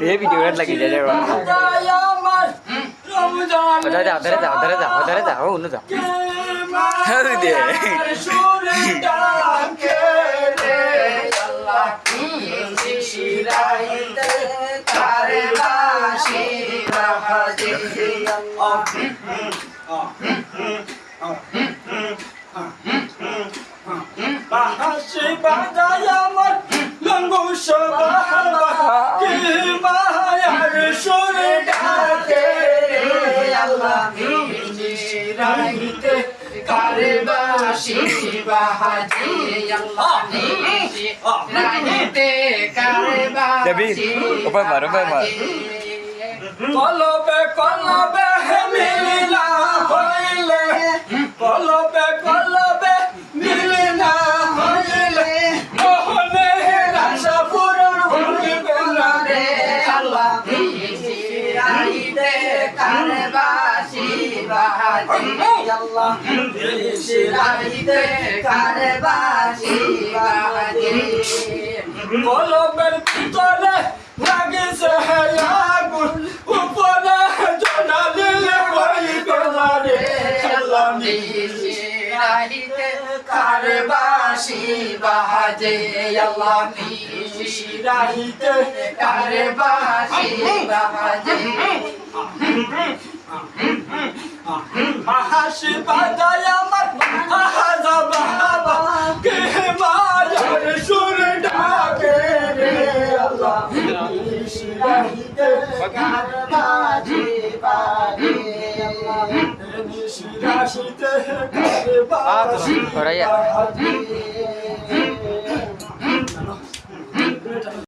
ये वीडियो कर लगी जाए उधर जा उधर जा उधर जा उधर जा वो उन्हें जा अरे दे Debbie, ऊपर मारो কলবে কলবে মিলনা হইলে কলবে কলবে মিলনা হইলে মোহনে আশা পূরণ হইবে না রে আল্লাহ শিরাইতে কারবাসি বাহাদি আল্লাহ শিরাইতে কারবাসি বাহাদি কলবের ভিতরে লাগিছে আগুন উপরে জোড়া দিলে হইবে না রে আল্লাহ শিরাইতে কারবাসি বাহাদি আল্লাহ শিরাইতে কারবাসি বাহাদি হাসি বাজায় আমার আহাজা বাবা কে মায়ার সুর ডাকে রে আল্লাহ শিরাইতে কারবাসি বাহাদি আল্লাহ শিরাইতে কারবাসি বাহাদি